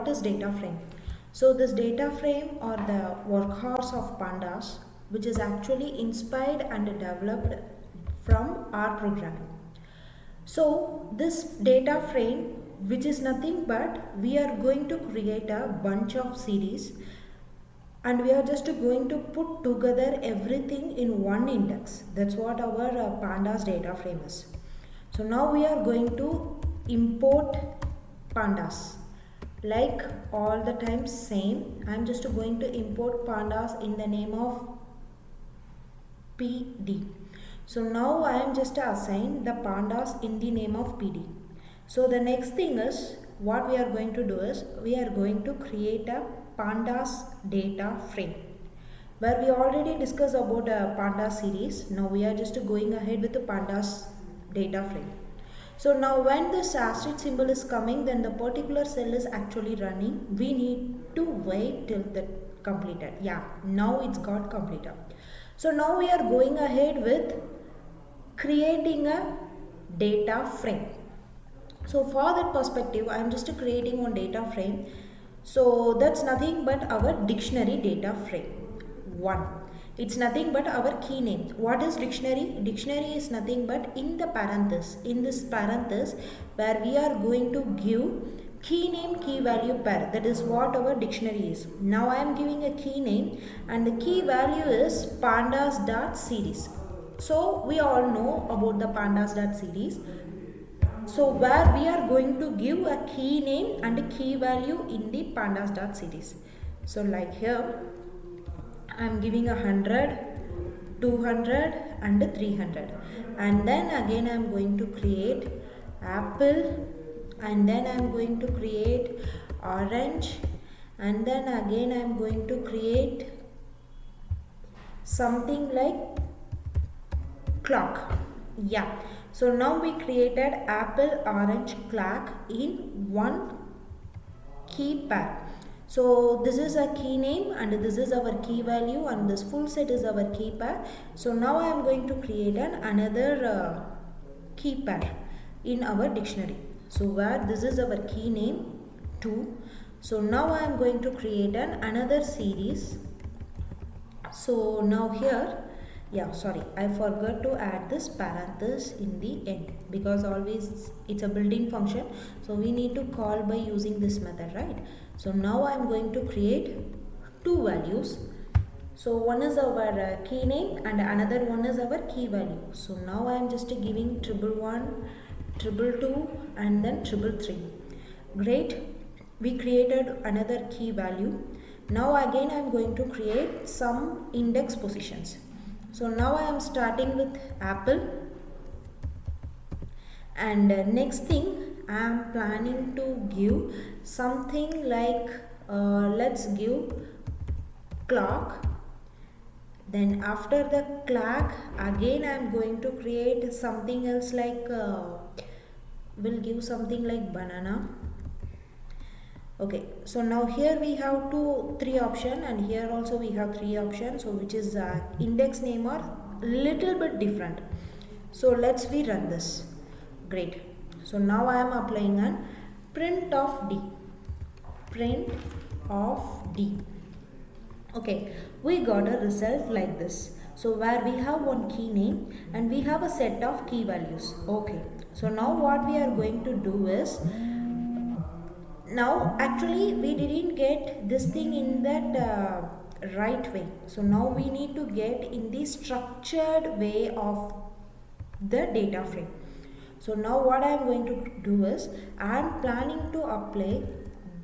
what is data frame? So this data frame or the workhorse of Pandas, which is actually inspired and developed from R programming. So this data frame, which is nothing but we are going to create a bunch of series and we are just going to put together everything in one index. That's what our Pandas data frame is. So now we are going to import Pandas. Like all the time same, I am just going to import Pandas in the name of PD. So now I am just assign the Pandas in the name of PD. So the next thing is what we are going to do is we are going to create a Pandas data frame, where we already discussed about a Pandas series. Now we are just going ahead with the Pandas data frame. So now when this asterisk symbol is coming, then the particular cell is actually running. We need to wait till that completed. Yeah, now it's got completed. So now we are going ahead with creating a data frame. So for that perspective, I am just creating one data frame. So that's nothing but our dictionary data frame 1. It's nothing but our key name. What is dictionary? Dictionary is nothing but in the parenthesis. In this parenthesis where we are going to give key name, key value pair. That is what our dictionary is. Now I am giving a key name and the key value is pandas.series. So we all know about the pandas.series. So where we are going to give a key name and a key value in the pandas.series. So like here I am giving 100, 200 and 300, and then again I am going to create apple, and then I am going to create orange, and then again I am going to create something like clock. Yeah, so now we created apple, orange, clock in one key pair. So this is a key name and this is our key value and this full set is our key pair. So now I am going to create another key pair in our dictionary. So where this is our key name 2. So now I am going to create another series. So now here, yeah, sorry, I forgot to add this parenthesis in the end because always it's a built-in function. So we need to call by using this method, right? So now I am going to create two values. So one is our key name and another one is our key value. So now I am just giving 111, 222 and then 333. Great. We created another key value. Now again I am going to create some index positions. So now I am starting with apple, and next thing I am planning to give something like let's give clock. Then after the clock again I am going to create something else like we'll give something like banana. Okay, so now here we have 3 options and here also we have 3 options, so which is index name are little bit different. So let's run this. Great. So now I am applying an print of D. Print of D. Okay, we got a result like this. So where we have one key name and we have a set of key values. Okay, so now what we are going to do is, now actually we didn't get this thing in that right way. So now we need to get in the structured way of the data frame. So now what I am going to do is I am planning to apply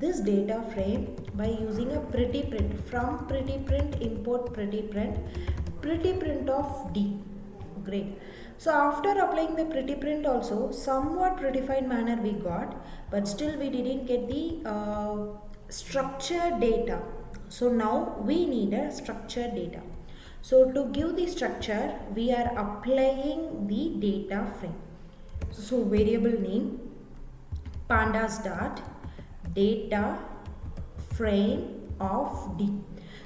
this data frame by using a pretty print. From pretty print import pretty print of D. Great. So after applying the pretty print also, somewhat prettified manner we got, but still we didn't get the structured data. So now we need a structured data. So to give the structure, we are applying the data frame. So variable name pandas dot data frame of D.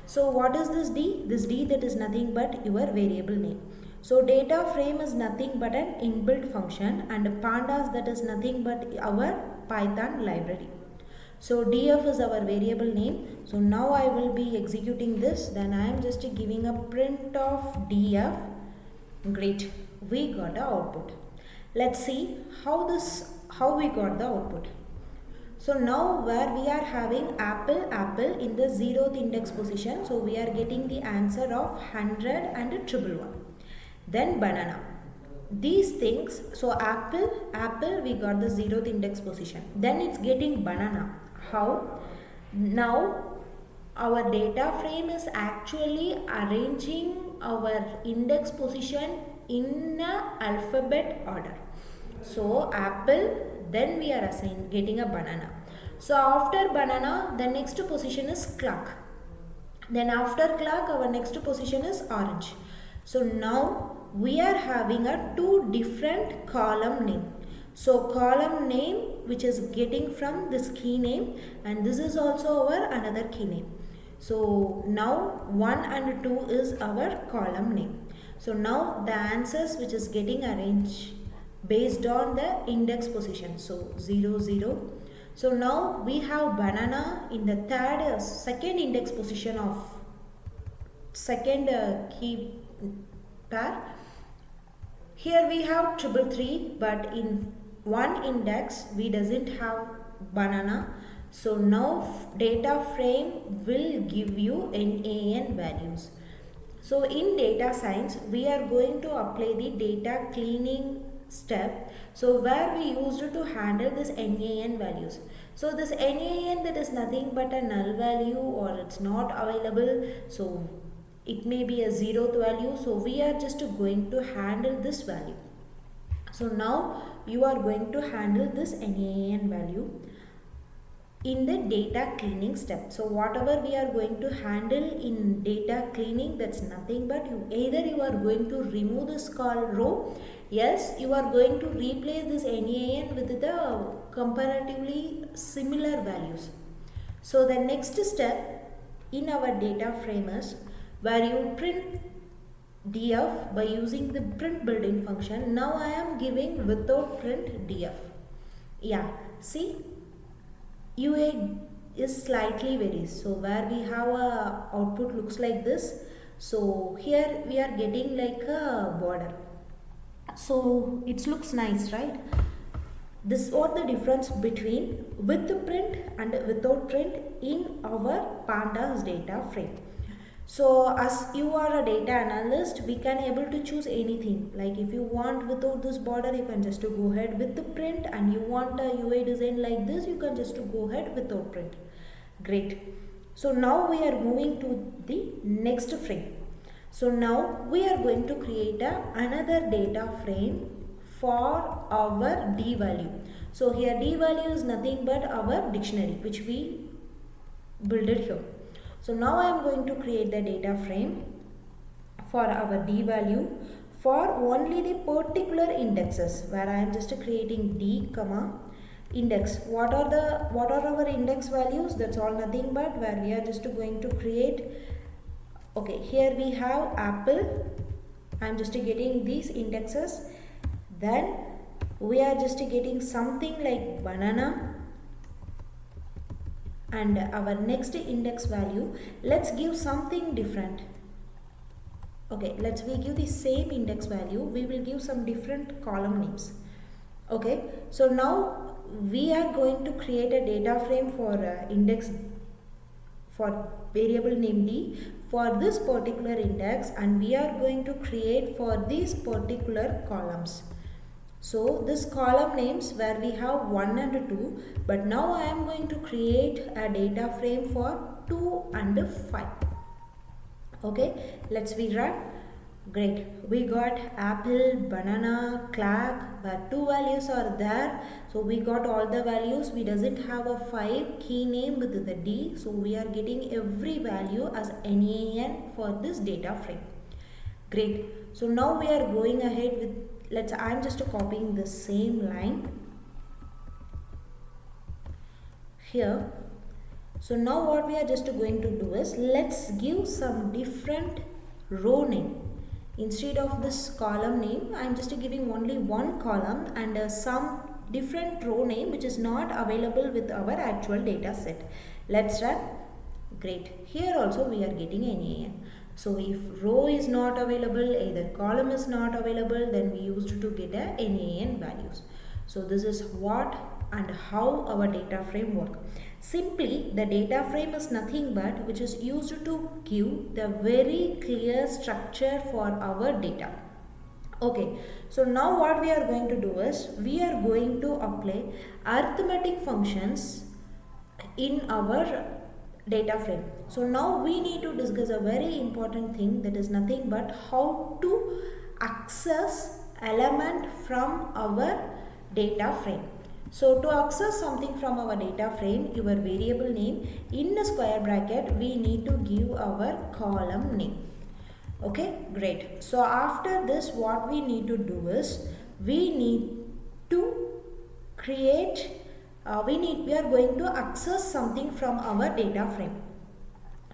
So what is this D? This D, that is nothing but your variable name. So data frame is nothing but an inbuilt function, and pandas, that is nothing but our Python library. So df is our variable name. So now I will be executing this. Then I am just giving a print of df. Great, we got the output. Let's see how we got the output. So now where we are having apple in the 0th index position. So we are getting the answer of 100 and 111. Then banana. These things, so apple we got the 0th index position. Then it's getting banana. How? Now our data frame is actually arranging our index position in a alphabet order. So apple, then we are getting a banana. So after banana, the next position is clock. Then after clock, our next position is orange. So now we are having a two different column name. So column name which is getting from this key name, and this is also our another key name. So now 1 and 2 is our column name. So now the answers which is getting arranged based on the index position. So 0 0. So now we have banana in the second index position of second key pair. Here we have 333, but in one index we doesn't have banana. So now data frame will give you NaN values. So in data science we are going to apply the data cleaning step. So where we used to handle this NaN values. So this NaN, that is nothing but a null value, or it's not available. So it may be a 0th value. So we are just going to handle this value. So now you are going to handle this NaN value in the data cleaning step. So whatever we are going to handle in data cleaning, that's nothing but either you are going to remove this row, yes, you are going to replace this NaN with the comparatively similar values. So the next step in our data frame is where you print df by using the print building function. Now I am giving without print df. Yeah, see, UA is slightly varies. So where we have a output looks like this. So here we are getting like a border. So it looks nice, right? This is what the difference between with the print and without print in our Pandas data frame. So as you are a data analyst, we can able to choose anything. Like if you want without this border, you can just to go ahead with the print, and you want a UI design like this, you can just to go ahead without print. Great. So now we are moving to the next frame. So now we are going to create another data frame for our D value. So here D value is nothing but our dictionary which we built it here. So now I am going to create the data frame for our D value for only the particular indexes, where I am just creating D comma index. What are our index values? That's all nothing but where we are just going to create. Okay, here we have apple. I am just getting these indexes. Then we are just getting something like banana. And our next index value, let's give something different. Okay, we give the same index value, we will give some different column names. Okay, so now we are going to create a data frame for index for variable name D for this particular index, and we are going to create for these particular columns. So this column names where we have 1 and 2, but now I am going to create a data frame for 2 and 5. Okay, let's run. Great, we got apple, banana, clock, where 2 values are there. So we got all the values. We doesn't have a 5 key name with the D. So we are getting every value as NaN for this data frame. Great, so now we are going ahead with, I'm just copying the same line here. So now what we are just going to do is, let's give some different row name. Instead of this column name, I am just giving only one column and some different row name which is not available with our actual data set. Let's run. Great. Here also we are getting NaN. So if row is not available, either column is not available, then we used to get a NaN values. So this is what and how our data frame work. Simply the data frame is nothing but which is used to give the very clear structure for our data. Okay, so now what we are going to do is we are going to apply arithmetic functions in our data frame. So now we need to discuss a very important thing, that is nothing but how to access element from our data frame. So to access something from our data frame, your variable name in a square bracket, we need to give our column name. Okay, great. So after this, what we need to do is we need to create we are going to access something from our data frame.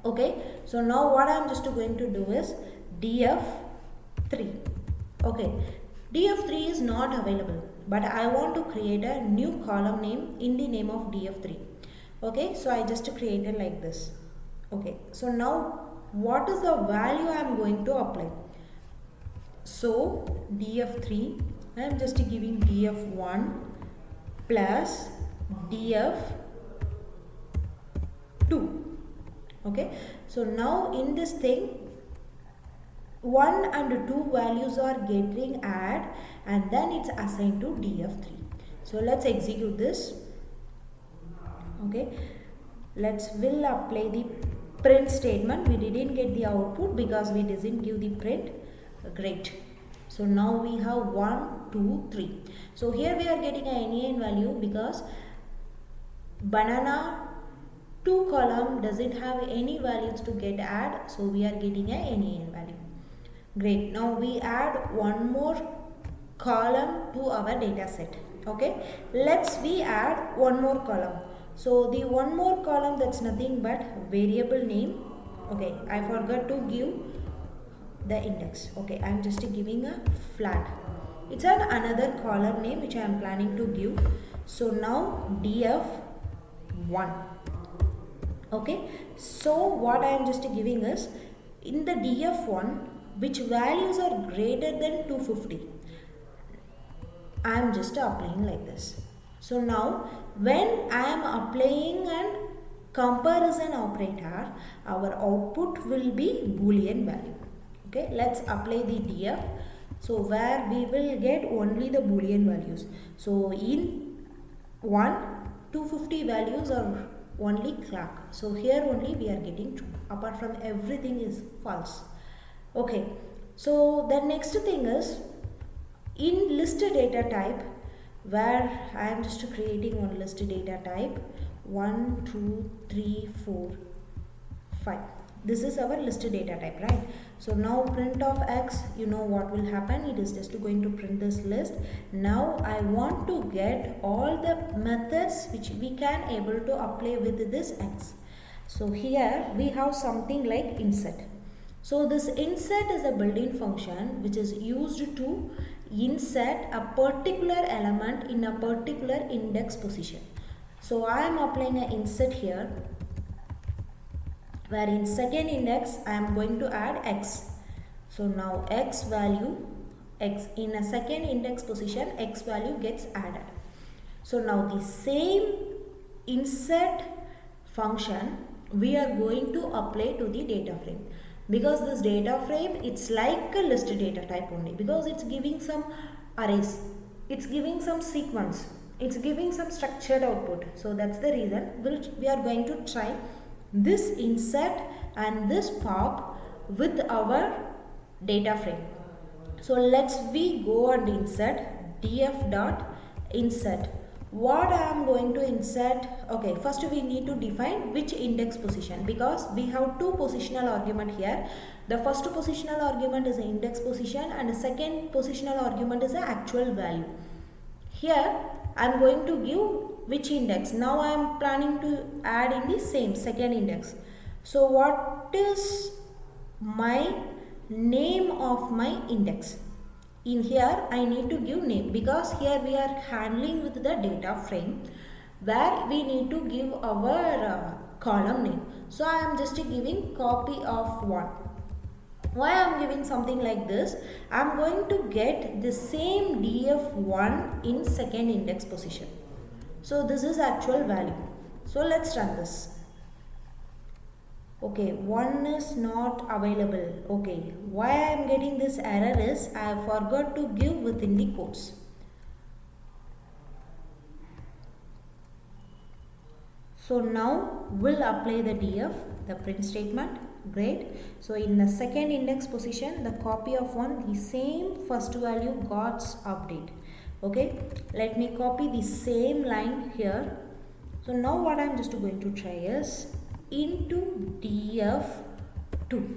Okay, so now what I am just going to do is df3. Okay, df3 is not available, but I want to create a new column name in the name of df3. Okay, so I just created like this. Okay, so now what is the value I am going to apply? So df3, I am just giving df1 plus df2. Okay, so now in this thing 1 and 2 values are getting added and then it's assigned to df3. So let's execute this. Okay, we'll apply the print statement. We didn't get the output because we didn't give the print. Great. So now we have 1, 2, 3. So here we are getting a NaN value because banana 2 column doesn't have any values to get add, so we are getting a NaN value. Great. Now we add one more column to our data set. Okay, we add one more column. So the one more column, that's nothing but variable name. Okay, I forgot to give the index. Okay, I am just giving a flat. It's another column name which I am planning to give. So now df1. Okay, so what I am just giving is in the df1 which values are greater than 250. I am just applying like this. So now when I am applying an comparison operator, our output will be Boolean value. Okay, let's apply the df. So where we will get only the Boolean values. So in 1, 250 values are only clock. So here only we are getting true. Apart from everything is false. Okay, so the next thing is in list data type, where I am just creating one list data type 1, 2, 3, 4, 5. This is our list data type, right? So now print of x, you know what will happen, it is just going to print this list. Now I want to get all the methods which we can able to apply with this x. So here we have something like insert. So this insert is a built-in function which is used to insert a particular element in a particular index position. So I am applying an insert here, where in second index I am going to add x. So now x value, x in a second index position, x value gets added. So now the same insert function we are going to apply to the data frame. Because this data frame, it's like a list data type only, because it's giving some arrays, it's giving some sequence, it's giving some structured output. So that's the reason we are going to try this insert and this pop with our data frame. So we go and insert df dot insert. What I am going to insert? Okay, first we need to define which index position, because we have two positional argument here. The first positional argument is the index position and the second positional argument is the actual value. Here I am going to give which index. Now I am planning to add in the same second index. So what is my name of my index? In here I need to give name, because here we are handling with the data frame where we need to give our column name. So I am just giving copy of 1. Why I am giving something like this? I am going to get the same df1 in second index position. So this is actual value. So let's run this. Okay, 1 is not available. Okay, why I am getting this error is I forgot to give within the quotes. So now we'll apply the df, the print statement. Great. So in the second index position, the copy of 1, the same first value got update. Okay, let me copy the same line here. So now what I am just going to try is into df2.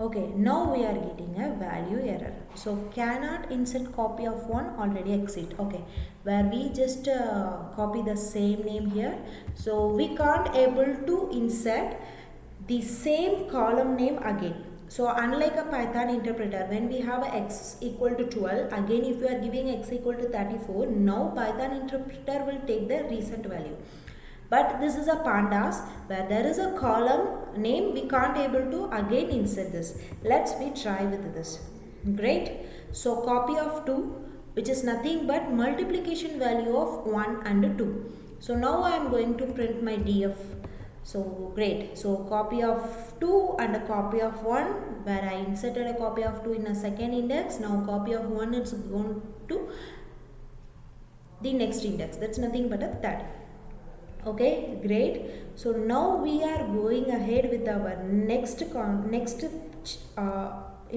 Okay, now we are getting a value error. So cannot insert copy of 1, already exit. Okay, where we just copy the same name here. So we can't able to insert the same column name again. So unlike a Python interpreter, when we have a x equal to 12, again if you are giving x equal to 34, now Python interpreter will take the recent value. But this is a pandas where there is a column name, we can't able to again insert this. Let's we try with this. Great. So copy of 2, which is nothing but multiplication value of 1 and 2. So now I am going to print my df. So great. So copy of 2 and a copy of 1, where I inserted a copy of 2 in a second index. Now copy of 1 is going to the next index. That's nothing but a third. Okay, great. So now we are going ahead with our next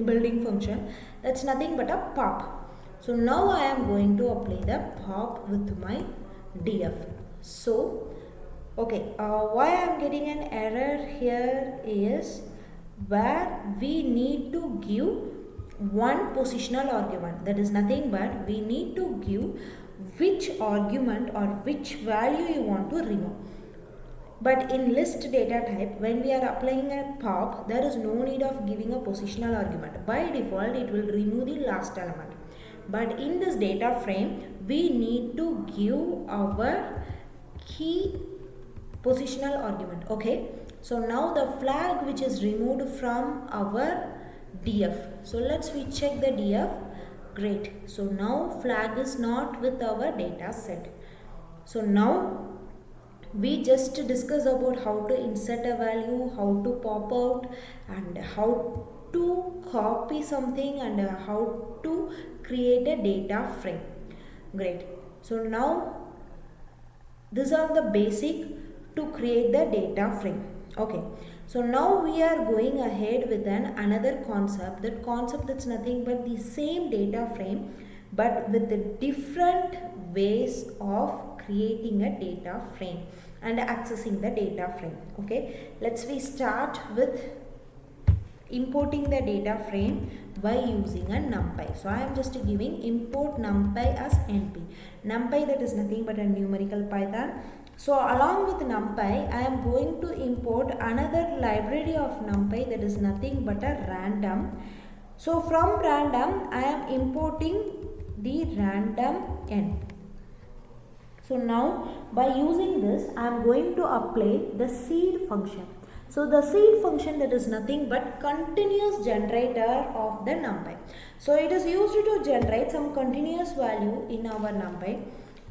building function. That's nothing but a pop. So now I am going to apply the pop with my df. So okay, why I am getting an error here is where we need to give one positional argument. That is nothing but we need to give which argument or which value you want to remove. But in list data type, when we are applying a pop, there is no need of giving a positional argument. By default, it will remove the last element. But in this data frame, we need to give our key positional argument. Okay, so now the flag which is removed from our df. So let's we check the df. Great. So now flag is not with our data set. So now we just discuss about how to insert a value, how to pop out, and how to copy something, and how to create a data frame. Great. So now these are the basic to create the data frame. Okay. So now we are going ahead with another concept. That concept that's nothing but the same data frame, but with the different ways of creating a data frame and accessing the data frame. Okay, let's we start with importing the data frame by using a numpy. So I am just giving import numpy as np. Numpy, that is nothing but a numerical Python. So along with numpy, I am going to import another library of numpy, that is nothing but a random. So from random, I am importing the random n. So now by using this, I am going to apply the seed function. So the seed function, that is nothing but continuous generator of the numpy. So it is used to generate some continuous value in our numpy.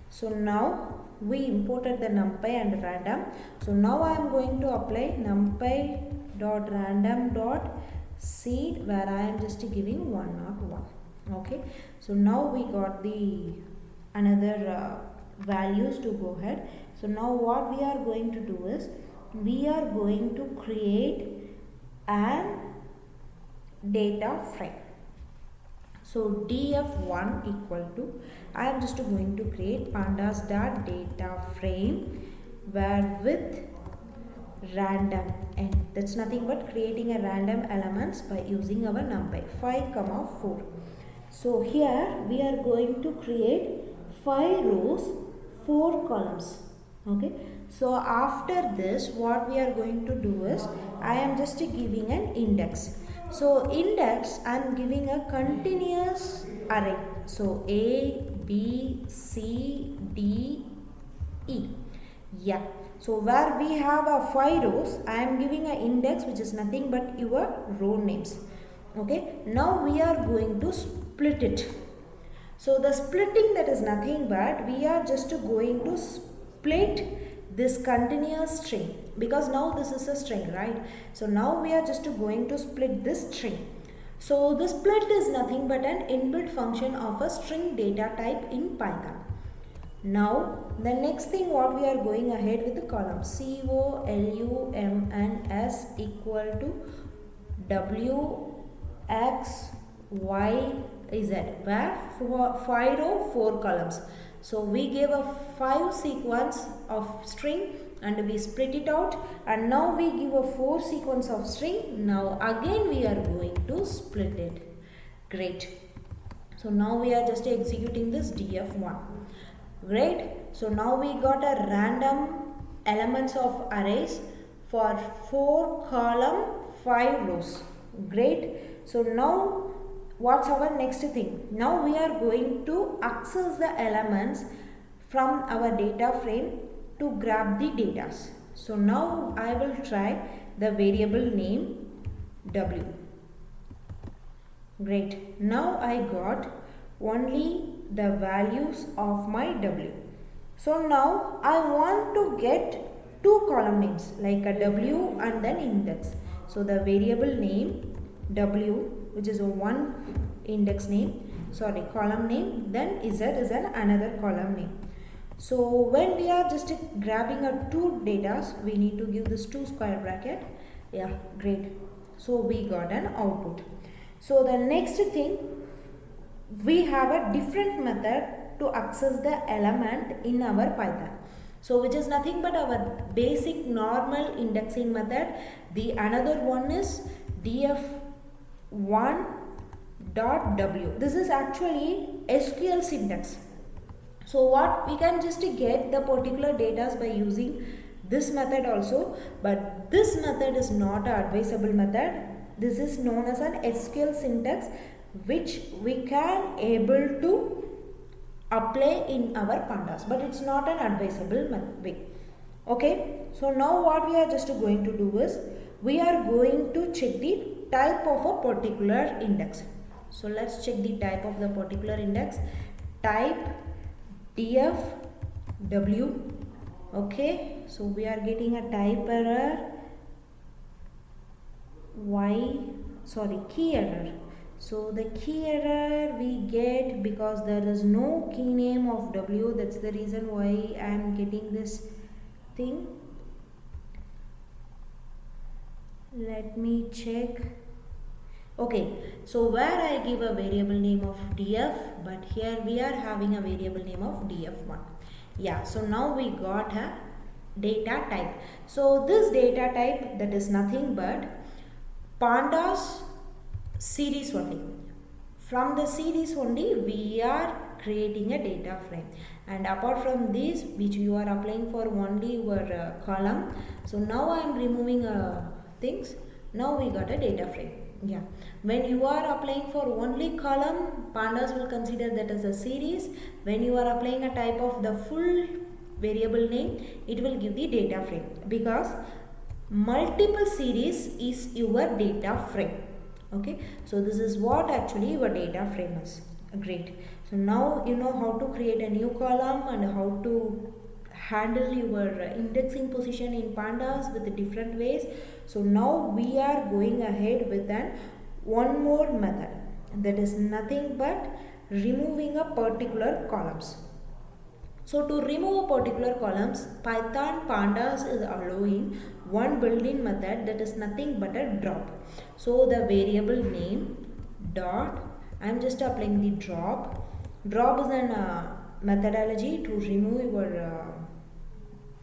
So now we imported the numpy and random. So now I am going to apply numpy.random.seed, where I am just giving 101. Okay, so now we got the another values to go ahead. So now what we are going to do is we are going to create an data frame. So df1 equal to, I am just going to create pandas DataFrame, where with random n, that's nothing but creating a random elements by using our numpy 5, 4. So here we are going to create 5 rows, 4 columns. Okay, so after this what we are going to do is I am just giving an index. So index, I am giving a continuous array. So A, B, C, D, E. Yeah. So where we have a 5 rows, I am giving an index which is nothing but your row names. Okay. Now we are going to split it. So the splitting, that is nothing but we are just going to split this continuous string, because now this is a string, right? So now we are just going to split this string. So the split is nothing but an inbuilt function of a string data type in Python. Now the next thing what we are going ahead with the column columns equal to W, X, Y, Z, where 5 row 4 columns. So we gave a 5 sequence of string and we split it out, and now we give a 4 sequence of string. Now again we are going to split it. Great. So now we are just executing this df1. Great. So now we got a random elements of arrays for 4 column 5 rows. Great. So now what's our next thing? Now we are going to access the elements from our data frame to grab the data. So now I will try the variable name W. Great. Now I got only the values of my W. So now I want to get 2 column names like a W and then index. So the variable name W, which is a one column name, then Z is another column name. So when we are just grabbing a 2 data, we need to give this 2 square bracket. Yeah, great. So we got an output. So the next thing, we have a different method to access the element in our Python. So which is nothing but our basic normal indexing method. The another one is df1.w. This is actually SQL syntax. So what we can just get the particular data by using this method also, but this method is not an advisable method. This is known as an SQL syntax, which we can able to apply in our pandas, but it's not an advisable way. Okay, so now what we are just going to do is we are going to check the type of a particular index. So let's check the type of the particular index. Type df(w). Okay, so we are getting a type error, key error. So the key error we get because there is no key name of W. That's the reason why I am getting this thing. Let me check. Okay, so where I give a variable name of df, but here we are having a variable name of df1. Yeah, so now we got a data type. So this data type, that is nothing but pandas series only. From the series only we are creating a data frame, and apart from this, which you are applying for only your column. So now I am removing things. Now we got a data frame. Yeah, when you are applying for only column, pandas will consider that as a series. When you are applying a type of the full variable name, it will give the data frame, because multiple series is your data frame. Okay, so this is what actually your data frame is. Great. So now you know how to create a new column and how to handle your indexing position in pandas with different ways. So now we are going ahead with one more method, that is nothing but removing a particular columns. So to remove a particular columns, Python pandas is allowing one built-in method, that is nothing but a drop. So the variable name dot, I am just applying the drop. Drop is an methodology to remove your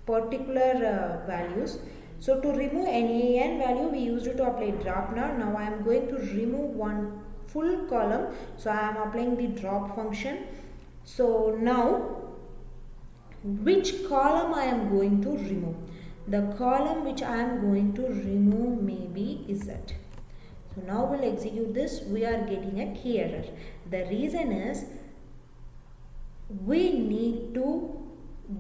particular values. So to remove any n value, we used to apply drop. Now I am going to remove one full column, so I am applying the drop function. So now which column I am going to remove? The column which I am going to remove may be Z. So now we'll execute this. We are getting a key error. The reason is we need to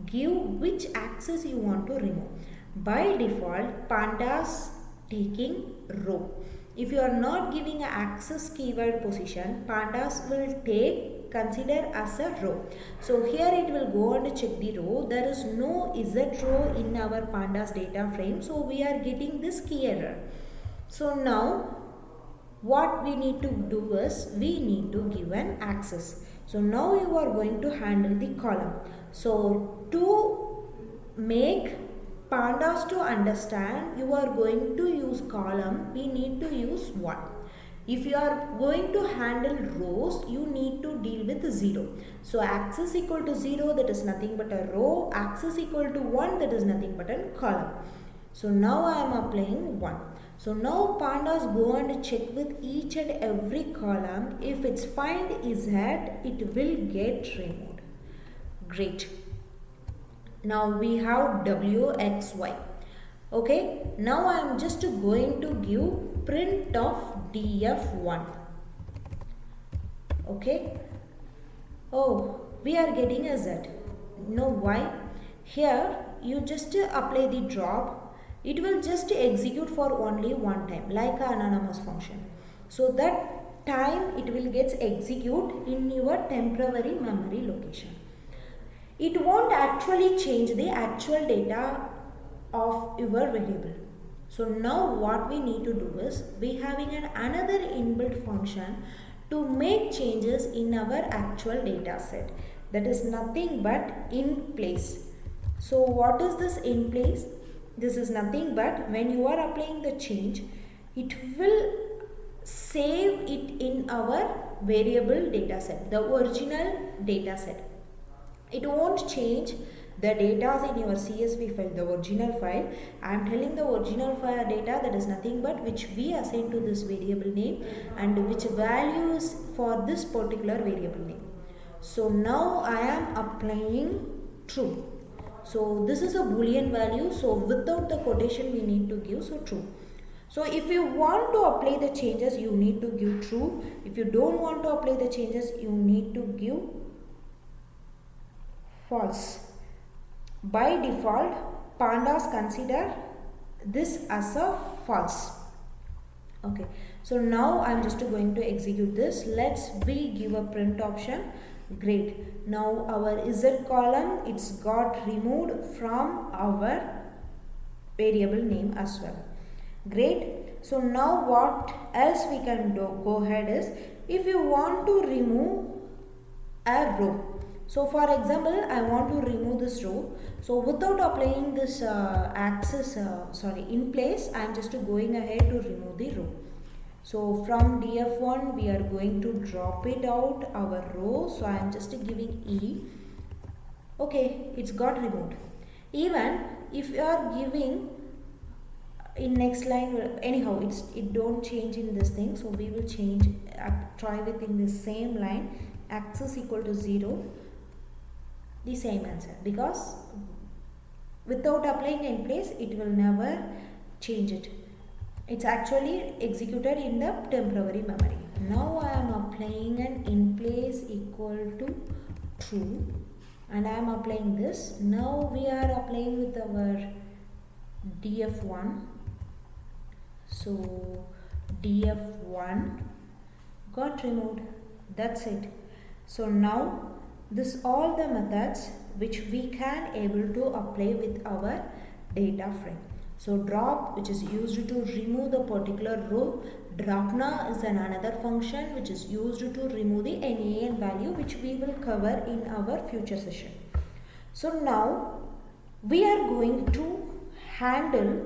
give which axis you want to remove. By default, pandas taking row. If you are not giving an axis keyword position, pandas will consider as a row. So here it will go and check the row. There is no z row in our pandas data frame, so we are getting this key error. So now what we need to do is we need to give an axis. So now you are going to handle the column. So to make pandas to understand you are going to use column, we need to use 1. If you are going to handle rows, you need to deal with 0. So axis equal to 0, that is nothing but a row. Axis equal to 1, that is nothing but a column. So now I am applying 1. So now pandas go and check with each and every column. If it's find Z, it will get removed. Great. Now we have W, X, Y. Okay. Now I am just going to give print of df1. Okay. Oh, we are getting a Z. No, why? Here you just apply the drop. It will just execute for only one time, like an anonymous function. So that time it will get execute in your temporary memory location. It won't actually change the actual data of your variable. So now what we need to do is we having another inbuilt function to make changes in our actual data set. That is nothing but in place. So what is this in place? This is nothing but when you are applying the change, it will save it in our variable data set, the original data set. It won't change the data in your CSV file, the original file. I am telling the original file data, that is nothing but which we assign to this variable name and which value is for this particular variable name. So now I am applying true. So this is a boolean value, so without the quotation we need to give so true. So if you want to apply the changes, you need to give true. If you don't want to apply the changes, you need to give false. By default, pandas consider this as a false. Okay, so now I am just going to execute this. Let's give a print option. Great. Now our Z column, it's got removed from our variable name as well. Great. So now what else we can do, go ahead is, if you want to remove a row. So for example, I want to remove this row. So without applying this in place, I am just going ahead to remove the row. So from df1 we are going to drop it out our row. So I am just giving E. Okay, it's got removed. Even if you are giving in next line, anyhow it don't change in this thing. So we will change, try within the same line, axis equal to 0, the same answer, because without applying in place it will never change it. It's actually executed in the temporary memory. Now I am applying an in place equal to true and I am applying this. Now we are applying with our df1. So df1 got removed. That's it. So now this all the methods which we can able to apply with our data frame. So drop, which is used to remove the particular row. Dropna is another function which is used to remove the NaN value, which we will cover in our future session. So now we are going to handle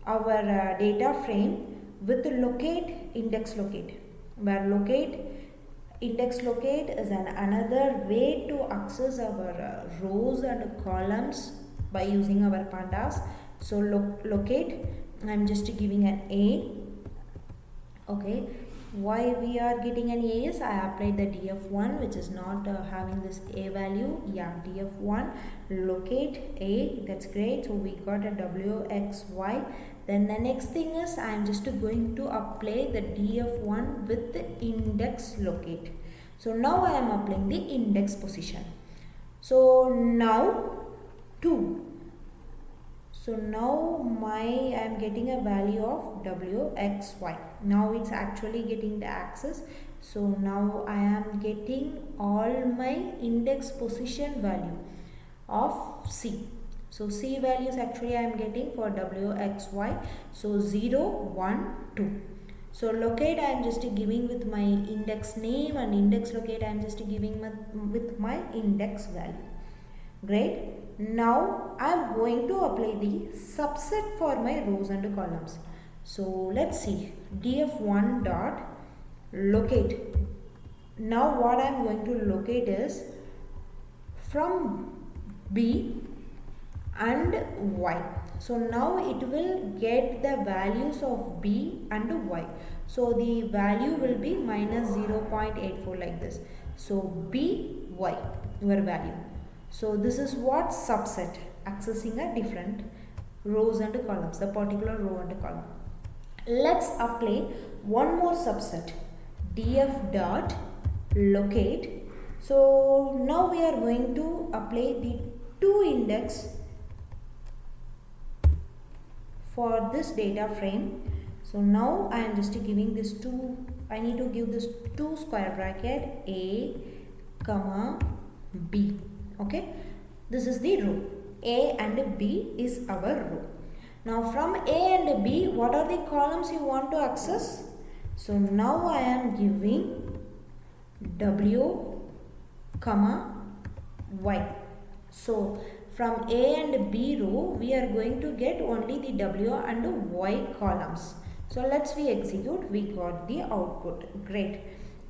our data frame with locate, index locate, where locate, index locate is another way to access our rows and columns by using our pandas. So locate, I am just giving an A. Okay, why we are getting an A is I applied the df1 which is not having this A value. Yeah, df1 locate A, that's great. So we got a W, X, Y. Then the next thing is I am just going to apply the df1 with the index locate. So now I am applying the index position. So now 2. So now I am getting a value of wxy. Now it's actually getting the axis. So now I am getting all my index position value of c. So c values actually I am getting for wxy. So 0, 1, 2. So locate I am just giving with my index name, and index locate I am just giving with my index value. Great. Now I am going to apply the subset for my rows and columns. So let's see, df1 dot locate. Now what I am going to locate is from b and y. So now it will get the values of b and y. So the value will be minus 0.84 like this. So b, y, your value. So this is what subset, accessing a different rows and columns, the particular row and column. Let's apply one more subset, df dot locate. So now we are going to apply the 2 index for this data frame. So now I am just giving this 2, I need to give this 2 square bracket a comma b. Okay, this is the row. A and B is our row. Now from A and B, what are the columns you want to access? So now I am giving W, comma, Y. So from A and B row, we are going to get only the W and Y columns. So let's we execute. We got the output. Great.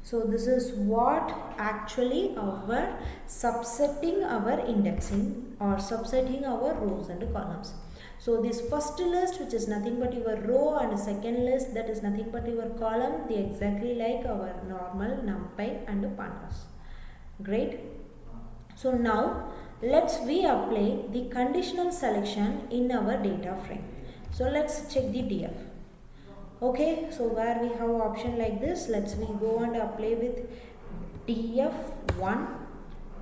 So this is what actually our subsetting our indexing or subsetting our rows and columns. So this first list, which is nothing but your row, and second list, that is nothing but your column, they exactly like our normal NumPy and Pandas. Great. So now let's we apply the conditional selection in our data frame. So let's check the DF. Okay, so where we have option like this, let's we go and apply with df1,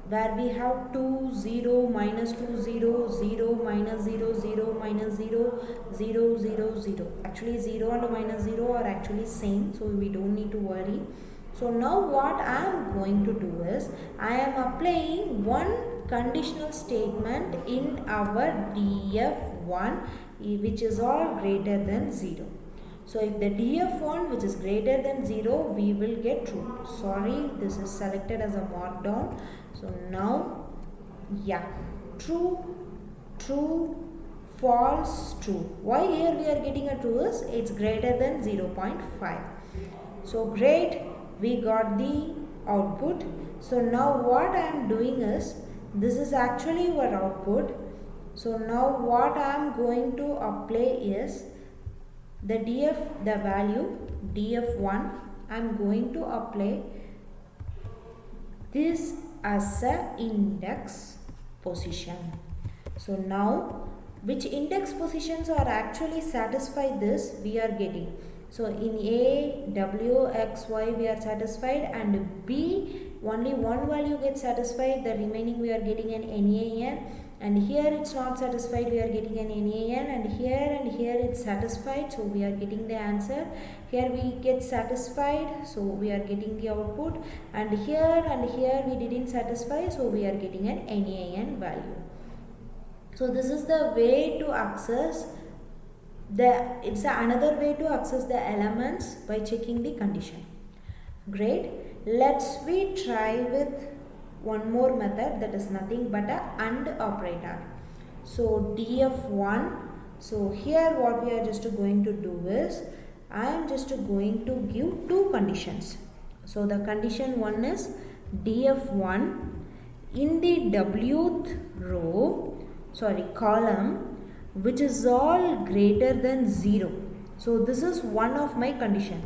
where we have 2 0 minus 2 0 0 minus 0 0 minus 0 0 0 0. Actually 0 and minus 0 are actually same, so we don't need to worry. So now what I am going to do is I am applying one conditional statement in our df1, which is all greater than 0. So if the df1 which is greater than 0, we will get true. Sorry, this is selected as a markdown. So now, yeah, true, true, false, true. Why here we are getting a true is it's greater than 0.5. So great, we got the output. So now what I am doing is, this is actually our output. So now what I am going to apply is the value df1, I am going to apply this as a index position. So now which index positions are actually satisfy this we are getting. So in A, W, X, Y we are satisfied, and B only one value gets satisfied, the remaining we are getting an NaN. And here it's not satisfied, we are getting an NaN, and here it's satisfied, so we are getting the answer. Here we get satisfied, so we are getting the output, and here we didn't satisfy, so we are getting an NaN value. So this is the way to access it's another way to access the elements by checking the condition. Great. Let's we try with one more method, that is nothing but a AND operator. So df1, so here what we are just going to do is I am just going to give two conditions. So the condition one is df1 in the wth row, column, which is all greater than 0. So this is one of my condition,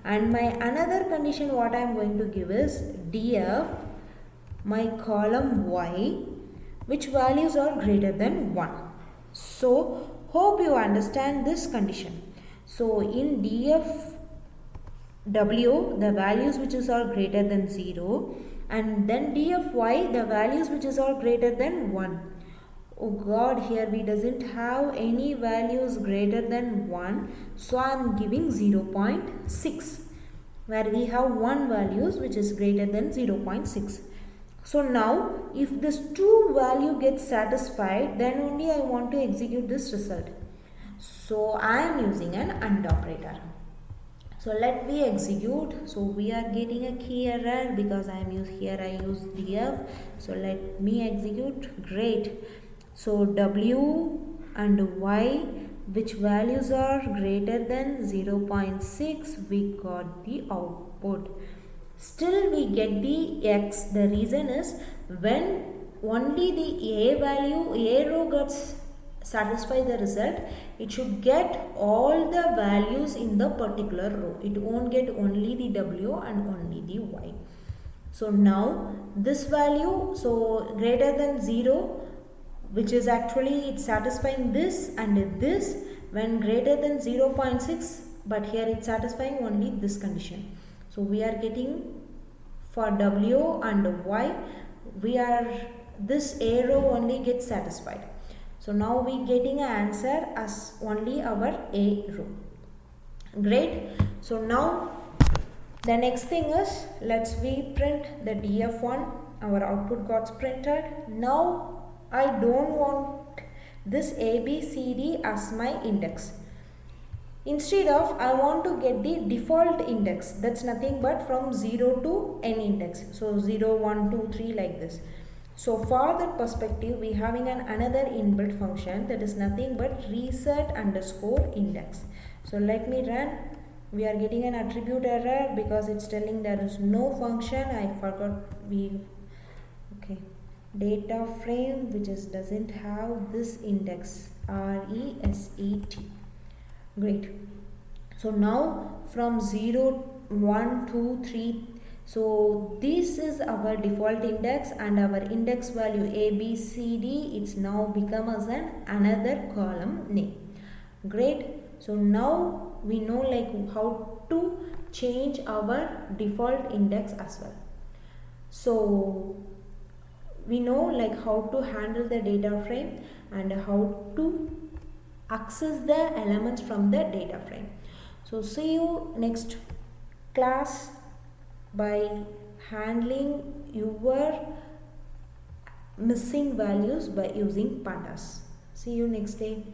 and my another condition what I am going to give is df my column y, which values are greater than 1. So Hope you understand this condition. So in dfw, the values which is are greater than 0, and then dfy, the values which is are greater than 1. Oh god, here we doesn't have any values greater than 1, so I am giving 0.6, where we have one values which is greater than 0.6. So now if this true value gets satisfied, then only I want to execute this result. So I am using an AND operator. So let me execute. So we are getting a key error because I use df. So let me execute. Great. So w and y, which values are greater than 0.6, we got the output. Still we get the x. The reason is when only the a row gets satisfy the result, it should get all the values in the particular row. It won't get only the w and only the y. So now this value, so greater than 0, which is actually it's satisfying this and this, when greater than 0.6, but here it's satisfying only this condition. So we are getting for w and y, this a row only gets satisfied. So now we getting an answer as only our a row. Great. So now the next thing is, let's we print the df1. Our output got printed. Now I don't want this a, b, c, d as my index. Instead of, I want to get the default index. That's nothing but from 0 to n index. So 0, 1, 2, 3 like this. So for that perspective, we having another inbuilt function that is nothing but reset underscore index. So let me run. We are getting an attribute error because it's telling there is no function. I forgot data frame which doesn't have this index, reset. Great. So now from 0, 1, 2, 3, so this is our default index, and our index value a, b, c, d, it's now become as another column name. Great. So now we know like how to change our default index as well. So we know like how to handle the data frame and how to access the elements from the data frame. So see you next class by handling your missing values by using pandas. See you next day.